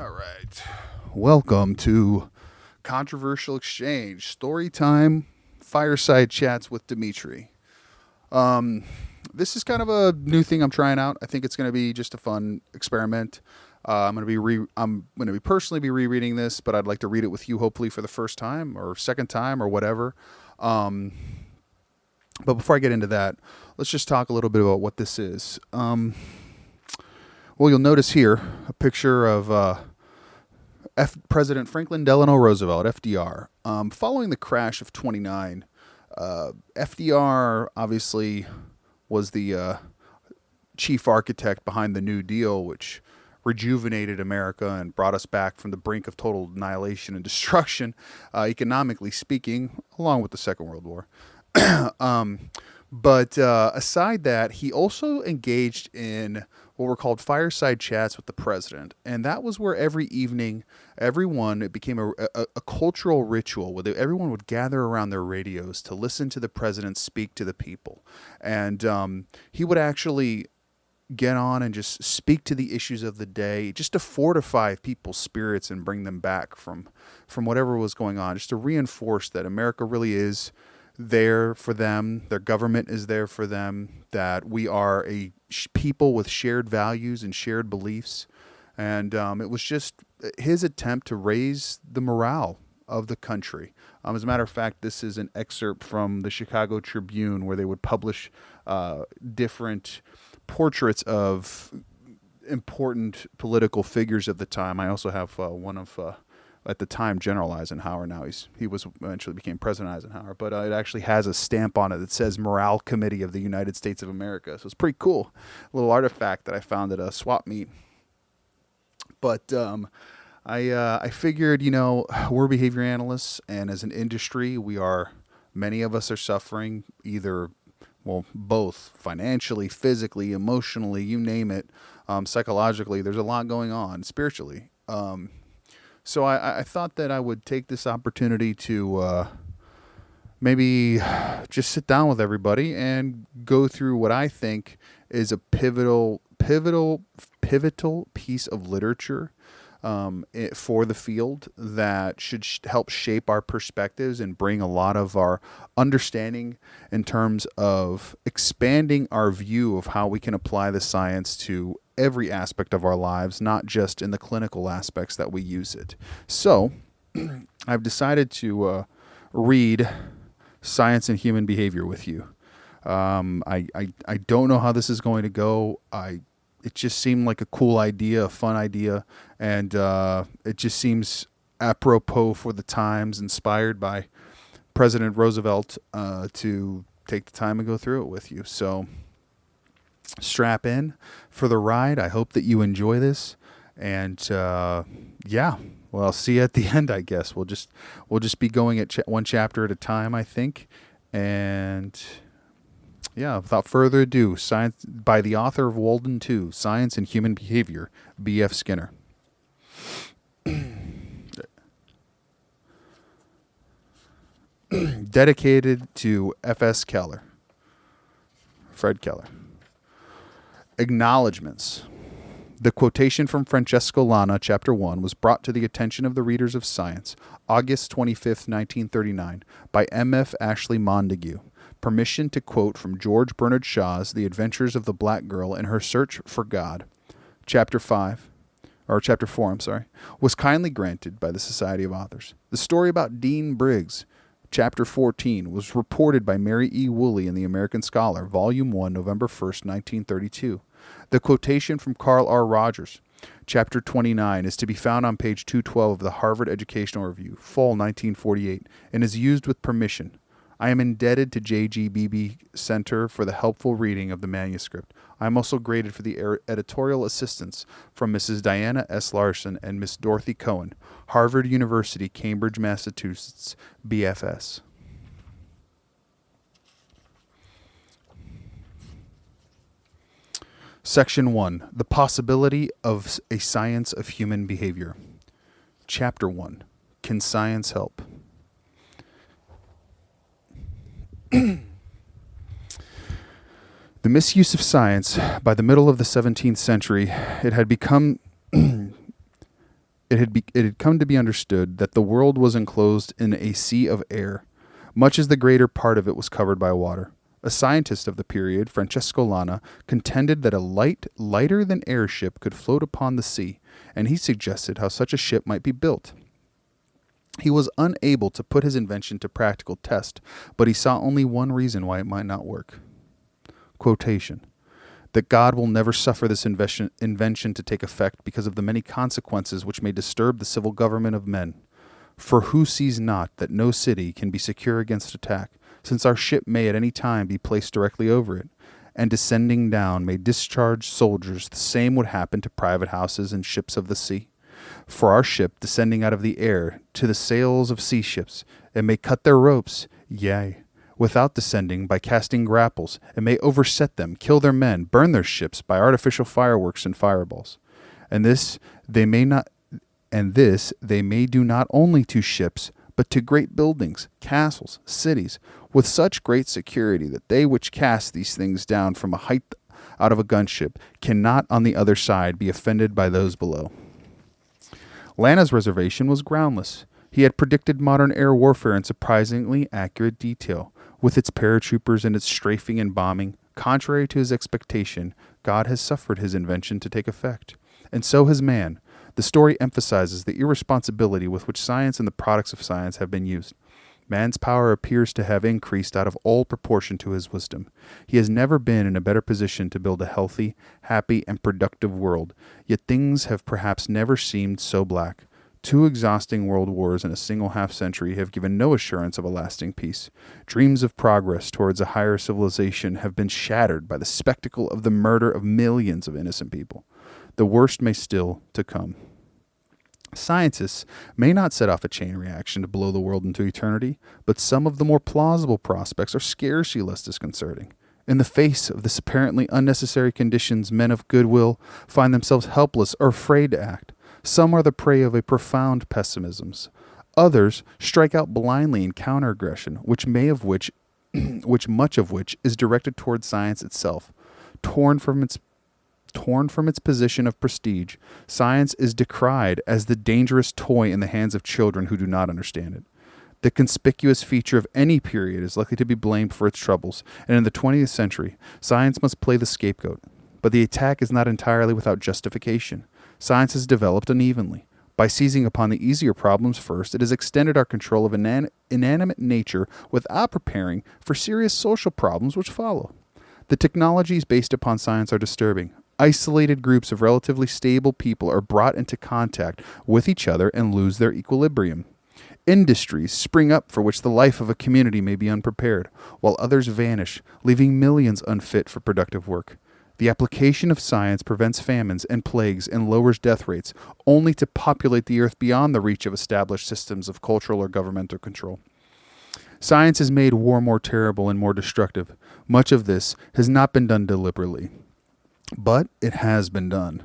All right. Welcome to Controversial Exchange, story time, fireside chats with Dimitri. Um, this is kind of a new thing I'm trying out. I think it's going to be just a fun experiment. I'm going to be personally be rereading this, but I'd like to read it with you, hopefully for the first time or second time or whatever. Um, but before I get into that, let's just talk a little bit about what this is. Well, you'll notice here a picture of President Franklin Delano Roosevelt, FDR. Following the crash of 29, FDR obviously was the chief architect behind the New Deal, which rejuvenated America and brought us back from the brink of total annihilation and destruction, economically speaking, along with the Second World War. um, but aside that, he also engaged in what were called fireside chats with the president, and that was where every evening, it became a cultural ritual where everyone would gather around their radios to listen to the president speak to the people, and he would actually get on and just speak to the issues of the day, just to fortify people's spirits and bring them back from whatever was going on, just to reinforce that America really is there for them, their government is there for them, that we are a people with shared values and shared beliefs. And it was just his attempt to raise the morale of the country. As a matter of fact, this is an excerpt from the Chicago Tribune, where they would publish different portraits of important political figures of the time. I also have one of at the time General Eisenhower. Now he was eventually became President Eisenhower, but it actually has a stamp on it that says Morale Committee of the United States of America. So it's pretty cool, a little artifact that I found at a swap meet. But I figured, we're behavior analysts, and as an industry, many of us are suffering either, well, both financially, physically, emotionally, you name it, psychologically. There's a lot going on spiritually. So I thought that I would take this opportunity to maybe just sit down with everybody and go through what I think is a pivotal piece of literature for the field that should help shape our perspectives and bring a lot of our understanding in terms of expanding our view of how we can apply the science to every aspect of our lives, not just in the clinical aspects that we use it. So I've decided to read Science and Human Behavior with you. I don't know how this is going to go. It just seemed like a cool idea, a fun idea, and it just seems apropos for the times, inspired by President Roosevelt, to take the time and go through it with you. So strap in for the ride. I hope that you enjoy this, and well, I'll see you at the end, I guess. We'll just be going at one chapter at a time, I think, and yeah, without further ado, Science by the author of Walden 2, Science and Human Behavior, B.F. Skinner. Dedicated to F.S. Keller, Fred Keller. Acknowledgements. The quotation from Francesco Lana, Chapter 1, was brought to the attention of the readers of Science, August 25th, 1939, by M.F. Ashley Montague. Permission to quote from George Bernard Shaw's The Adventures of the Black Girl in Her Search for God, Chapter 4, was kindly granted by the Society of Authors. The story about Dean Briggs, Chapter 14, was reported by Mary E. Woolley in The American Scholar, Volume 1, November 1st, 1932. The quotation from Carl R. Rogers, Chapter 29, is to be found on page 212 of the Harvard Educational Review, Fall 1948, and is used with permission. I am indebted to J.G.B.B. Center for the helpful reading of the manuscript. I am also grateful for the editorial assistance from Mrs. Diana S. Larson and Miss Dorothy Cohen, Harvard University, Cambridge, Massachusetts, BFS. Section 1. The Possibility of a Science of Human Behavior. Chapter 1. Can Science Help? The misuse of science. By the middle of the 17th century, it had become it had come to be understood that the world was enclosed in a sea of air, much as the greater part of it was covered by water. A scientist of the period, Francesco Lana, contended that a lighter than air ship could float upon the sea, and he suggested how such a ship might be built. He was unable to put his invention to practical test, but he saw only one reason why it might not work. Quotation. That God will never suffer this invention to take effect because of the many consequences which may disturb the civil government of men. For who sees not that no city can be secure against attack, since our ship may at any time be placed directly over it, and descending down may discharge soldiers, the same would happen to private houses and ships of the sea. For our ship, descending out of the air to the sails of sea ships, it may cut their ropes, yea, without descending by casting grapples, it may overset them, kill their men, burn their ships by artificial fireworks and fireballs. And this they may do not only to ships, but to great buildings, castles, cities, with such great security that they which cast these things down from a height out of a gunship cannot on the other side be offended by those below. Lana's reservation was groundless. He had predicted modern air warfare in surprisingly accurate detail. With its paratroopers and its strafing and bombing, contrary to his expectation, God has suffered his invention to take effect. And so has man. The story emphasizes the irresponsibility with which science and the products of science have been used. Man's power appears to have increased out of all proportion to his wisdom. He has never been in a better position to build a healthy, happy, and productive world, yet things have perhaps never seemed so black. 2 exhausting world wars in a single half-century have given no assurance of a lasting peace. Dreams of progress towards a higher civilization have been shattered by the spectacle of the murder of millions of innocent people. The worst may still to come. Scientists may not set off a chain reaction to blow the world into eternity, but some of the more plausible prospects are scarcely less disconcerting. In the face of this apparently unnecessary conditions, men of goodwill find themselves helpless or afraid to act. Some are the prey of a profound pessimism. Others strike out blindly in counter-aggression, which much of which is directed toward science itself. Torn from its position of prestige, science is decried as the dangerous toy in the hands of children who do not understand it. The conspicuous feature of any period is likely to be blamed for its troubles, and in the 20th century, science must play the scapegoat. But the attack is not entirely without justification. Science has developed unevenly. By seizing upon the easier problems first, it has extended our control of inanimate nature without preparing for serious social problems which follow. The technologies based upon science are disturbing. Isolated groups of relatively stable people are brought into contact with each other and lose their equilibrium. Industries spring up for which the life of a community may be unprepared, while others vanish, leaving millions unfit for productive work. The application of science prevents famines and plagues and lowers death rates, only to populate the earth beyond the reach of established systems of cultural or governmental control. Science has made war more terrible and more destructive. Much of this has not been done deliberately, but it has been done.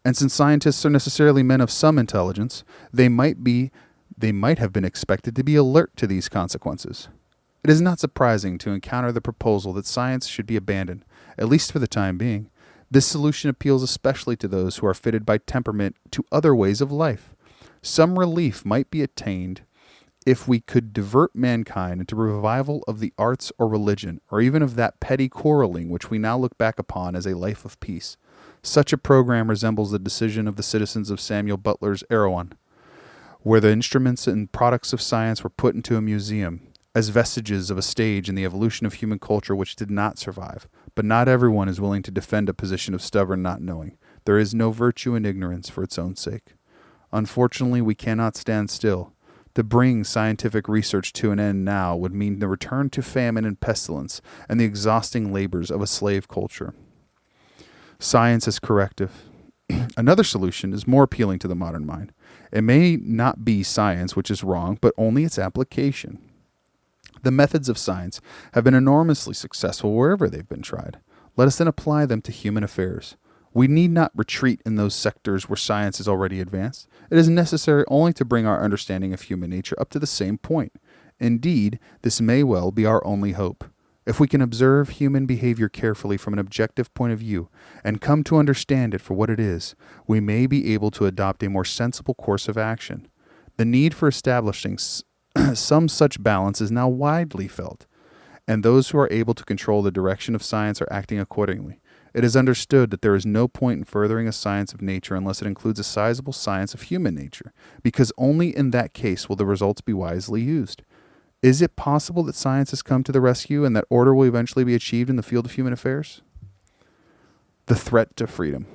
And since scientists are necessarily men of some intelligence, they might have been expected to be alert to these consequences. It is not surprising to encounter the proposal that science should be abandoned, at least for the time being. This solution appeals especially to those who are fitted by temperament to other ways of life. Some relief might be attained if we could divert mankind into revival of the arts or religion, or even of that petty quarreling which we now look back upon as a life of peace. Such a program resembles the decision of the citizens of Samuel Butler's Erewhon, where the instruments and products of science were put into a museum as vestiges of a stage in the evolution of human culture which did not survive. But not everyone is willing to defend a position of stubborn not knowing. There is no virtue in ignorance for its own sake. Unfortunately, we cannot stand still. To bring scientific research to an end now would mean the return to famine and pestilence and the exhausting labors of a slave culture. Science as corrective. Another solution is more appealing to the modern mind. It may not be science which is wrong, but only its application. The methods of science have been enormously successful wherever they've been tried. Let us then apply them to human affairs. We need not retreat in those sectors where science is already advanced. It is necessary only to bring our understanding of human nature up to the same point. Indeed, this may well be our only hope. If we can observe human behavior carefully from an objective point of view and come to understand it for what it is, we may be able to adopt a more sensible course of action. The need for establishing some such balance is now widely felt, and those who are able to control the direction of science are acting accordingly. It is understood that there is no point in furthering a science of nature unless it includes a sizable science of human nature, because only in that case will the results be wisely used. Is it possible that science has come to the rescue and that order will eventually be achieved in the field of human affairs? The threat to freedom.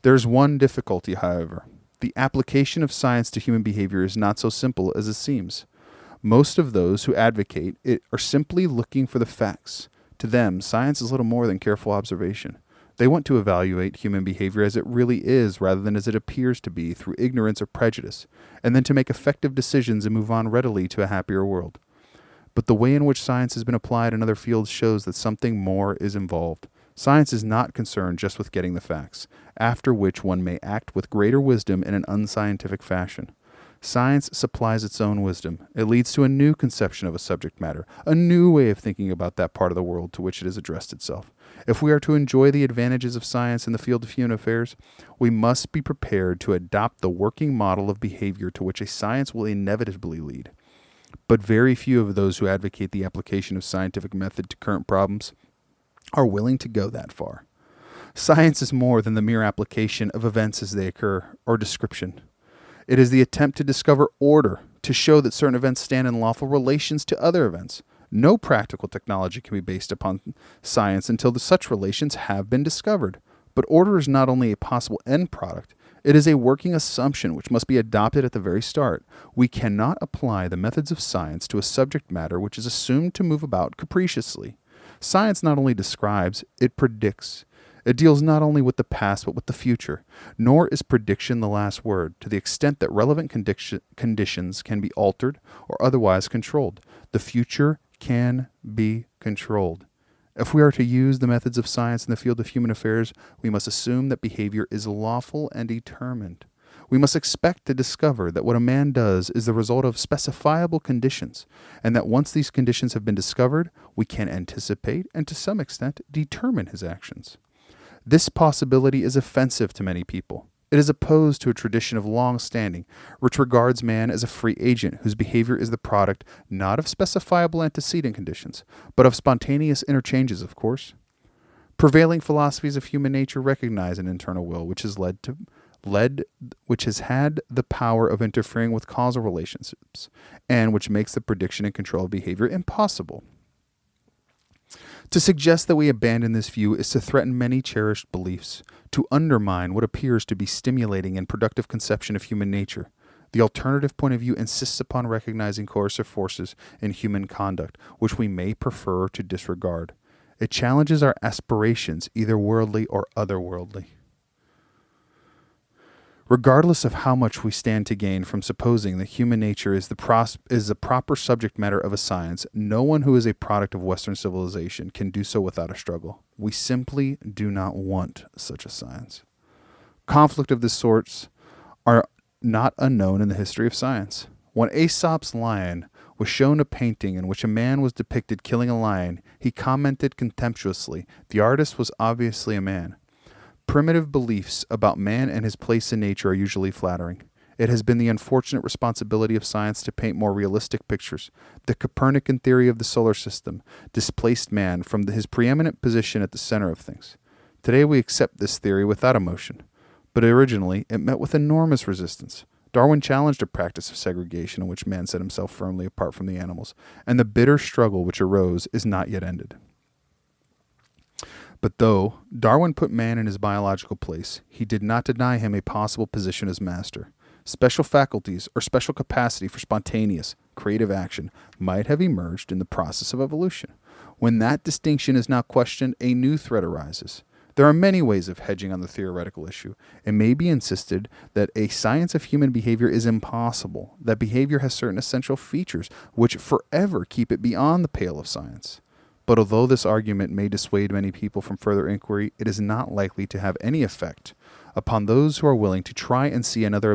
There is one difficulty, however. The application of science to human behavior is not so simple as it seems. Most of those who advocate it are simply looking for the facts. To them, science is little more than careful observation. They want to evaluate human behavior as it really is rather than as it appears to be through ignorance or prejudice, and then to make effective decisions and move on readily to a happier world. But the way in which science has been applied in other fields shows that something more is involved. Science is not concerned just with getting the facts, after which one may act with greater wisdom in an unscientific fashion. Science supplies its own wisdom. It leads to a new conception of a subject matter, a new way of thinking about that part of the world to which it has addressed itself. If we are to enjoy the advantages of science in the field of human affairs, we must be prepared to adopt the working model of behavior to which a science will inevitably lead. But very few of those who advocate the application of scientific method to current problems are willing to go that far. Science is more than the mere application of events as they occur, or description. It is the attempt to discover order, to show that certain events stand in lawful relations to other events. No practical technology can be based upon science until such relations have been discovered. But order is not only a possible end product, it is a working assumption which must be adopted at the very start. We cannot apply the methods of science to a subject matter which is assumed to move about capriciously. Science not only describes, it predicts. It deals not only with the past but with the future. Nor is prediction the last word, to the extent that relevant conditions can be altered or otherwise controlled. The future can be controlled. If we are to use the methods of science in the field of human affairs, we must assume that behavior is lawful and determined. We must expect to discover that what a man does is the result of specifiable conditions, and that once these conditions have been discovered, we can anticipate and to some extent determine his actions. This possibility is offensive to many people. It is opposed to a tradition of long standing, which regards man as a free agent whose behavior is the product not of specifiable antecedent conditions, but of spontaneous interchanges, of course. Prevailing philosophies of human nature recognize an internal will which has had the power of interfering with causal relationships, and which makes the prediction and control of behavior impossible. To suggest that we abandon this view is to threaten many cherished beliefs, to undermine what appears to be stimulating and productive conception of human nature. The alternative point of view insists upon recognizing coercive forces in human conduct, which we may prefer to disregard. It challenges our aspirations, either worldly or otherworldly. Regardless of how much we stand to gain from supposing that human nature is the proper subject matter of a science, no one who is a product of Western civilization can do so without a struggle. We simply do not want such a science. Conflict of this sort are not unknown in the history of science. When Aesop's lion was shown a painting in which a man was depicted killing a lion, he commented contemptuously, "The artist was obviously a man." Primitive beliefs about man and his place in nature are usually flattering. It has been the unfortunate responsibility of science to paint more realistic pictures. The Copernican theory of the solar system displaced man from his preeminent position at the center of things. Today we accept this theory without emotion, but originally it met with enormous resistance. Darwin challenged a practice of segregation in which man set himself firmly apart from the animals, and the bitter struggle which arose is not yet ended. But though Darwin put man in his biological place, he did not deny him a possible position as master. Special faculties or special capacity for spontaneous, creative action might have emerged in the process of evolution. When that distinction is now questioned, a new threat arises. There are many ways of hedging on the theoretical issue. It may be insisted that a science of human behavior is impossible, that behavior has certain essential features which forever keep it beyond the pale of science. But although this argument may dissuade many people from further inquiry, it is not likely to have any effect upon those who are willing to try and see another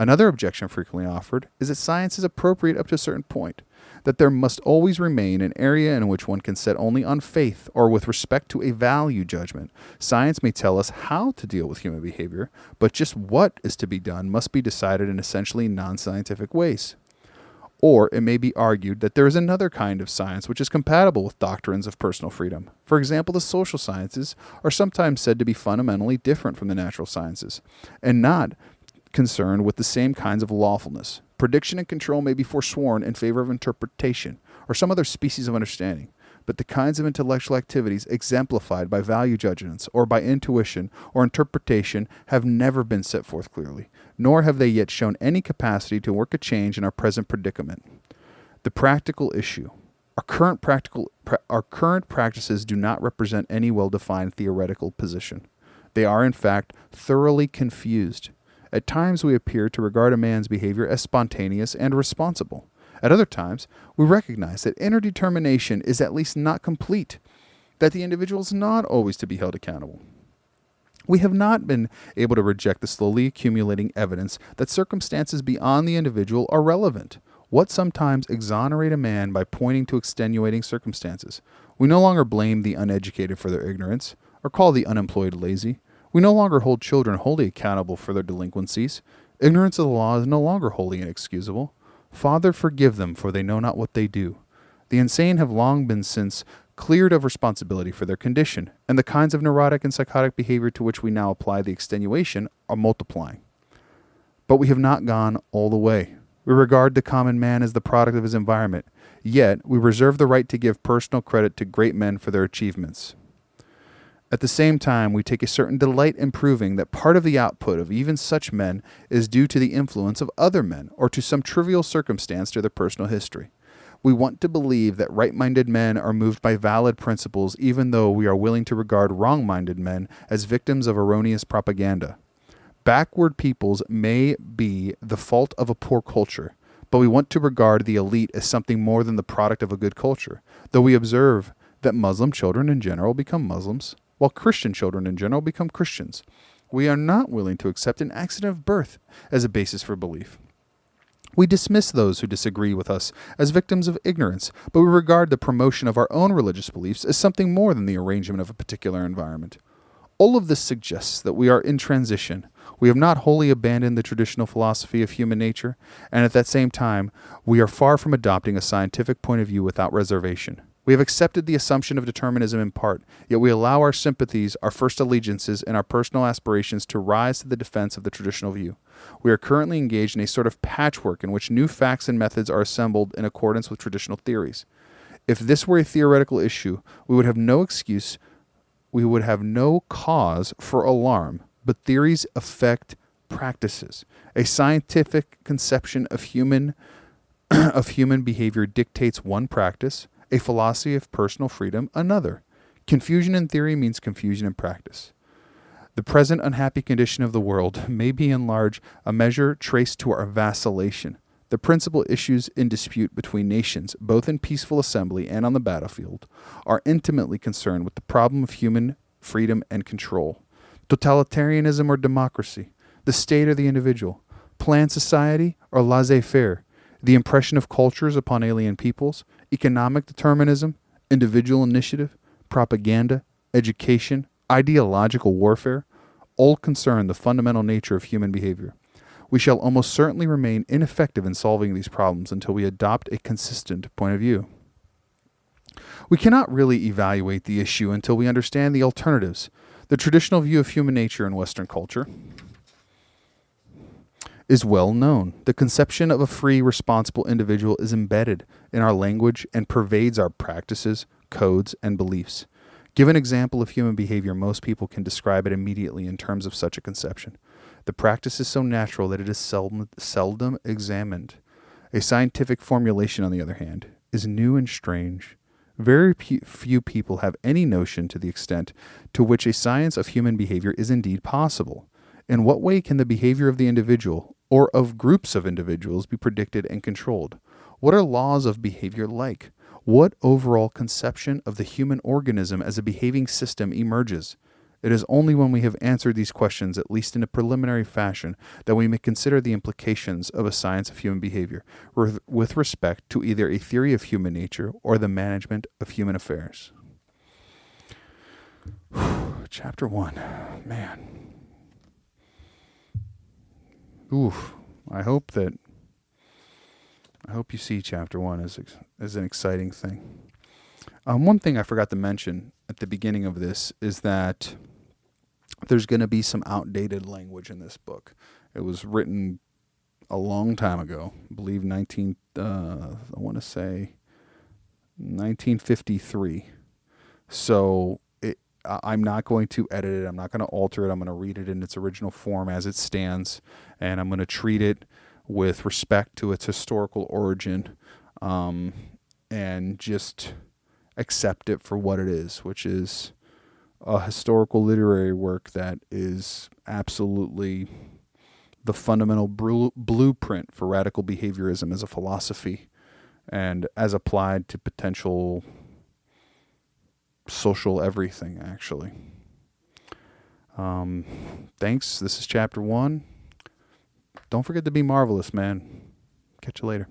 Another objection frequently offered is that science is appropriate up to a certain point, that there must always remain an area in which one can set only on faith or with respect to a value judgment. Science may tell us how to deal with human behavior, but just what is to be done must be decided in essentially non-scientific ways. Or it may be argued that there is another kind of science which is compatible with doctrines of personal freedom. For example, the social sciences are sometimes said to be fundamentally different from the natural sciences, and not concerned with the same kinds of lawfulness. Prediction and control may be forsworn in favor of interpretation or some other species of understanding, but the kinds of intellectual activities exemplified by value judgments or by intuition or interpretation have never been set forth clearly, nor have they yet shown any capacity to work a change in our present predicament. The practical issue. Our current practices do not represent any well-defined theoretical position. They are, in fact, thoroughly confused. At times we appear to regard a man's behavior as spontaneous and responsible. At other times, we recognize that inner determination is at least not complete, that the individual is not always to be held accountable. We have not been able to reject the slowly accumulating evidence that circumstances beyond the individual are relevant. What sometimes exonerate a man by pointing to extenuating circumstances. We no longer blame the uneducated for their ignorance, or call the unemployed lazy. We no longer hold children wholly accountable for their delinquencies. Ignorance of the law is no longer wholly inexcusable. Father, forgive them, for they know not what they do. The insane have long been since cleared of responsibility for their condition, and the kinds of neurotic and psychotic behavior to which we now apply the extenuation are multiplying. But we have not gone all the way. We regard the common man as the product of his environment, yet we reserve the right to give personal credit to great men for their achievements. At the same time, we take a certain delight in proving that part of the output of even such men is due to the influence of other men or to some trivial circumstance to their personal history. We want to believe that right-minded men are moved by valid principles, even though we are willing to regard wrong-minded men as victims of erroneous propaganda. Backward peoples may be the fault of a poor culture, but we want to regard the elite as something more than the product of a good culture, though we observe that Muslim children in general become Muslims, while Christian children in general become Christians. We are not willing to accept an accident of birth as a basis for belief. We dismiss those who disagree with us as victims of ignorance, but we regard the promotion of our own religious beliefs as something more than the arrangement of a particular environment. All of this suggests that we are in transition. We have not wholly abandoned the traditional philosophy of human nature, and at that same time, we are far from adopting a scientific point of view without reservation. We have accepted the assumption of determinism in part, yet we allow our sympathies, our first allegiances, and our personal aspirations to rise to the defense of the traditional view. We are currently engaged in a sort of patchwork in which new facts and methods are assembled in accordance with traditional theories. If this were a theoretical issue, we would have no cause for alarm, but theories affect practices. A scientific conception of human behavior dictates one practice, a philosophy of personal freedom another. Confusion in theory means confusion in practice. The present unhappy condition of the world may be in large a measure traced to our vacillation. The principal issues in dispute between nations, both in peaceful assembly and on the battlefield, are intimately concerned with the problem of human freedom and control. Totalitarianism or democracy, the state or the individual, planned society or laissez-faire, the impression of cultures upon alien peoples, economic determinism, individual initiative, propaganda, education, ideological warfare, all concern the fundamental nature of human behavior. We shall almost certainly remain ineffective in solving these problems until we adopt a consistent point of view. We cannot really evaluate the issue until we understand the alternatives. The traditional view of human nature in Western culture is well known. The conception of a free, responsible individual is embedded in our language and pervades our practices, codes, and beliefs. Give an example of human behavior, most people can describe it immediately in terms of such a conception. The practice is so natural that it is seldom examined. A scientific formulation, on the other hand, is new and strange. Very few people have any notion to the extent to which a science of human behavior is indeed possible. In what way can the behavior of the individual, or of groups of individuals, be predicted and controlled? What are laws of behavior like? What overall conception of the human organism as a behaving system emerges? It is only when we have answered these questions, at least in a preliminary fashion, that we may consider the implications of a science of human behavior with respect to either a theory of human nature or the management of human affairs. Chapter 1. Man. Oof. I hope you see chapter 1 as an exciting thing. One thing I forgot to mention at the beginning of this is that there's going to be some outdated language in this book. It was written a long time ago, I believe 1953. So I'm not going to edit it. I'm not going to alter it. I'm going to read it in its original form as it stands, and I'm going to treat it with respect to its historical origin, and just accept it for what it is, which is a historical literary work that is absolutely the fundamental blueprint for radical behaviorism as a philosophy and as applied to potential social everything, actually. Thanks. This is chapter 1. Don't forget to be marvelous, man. Catch you later.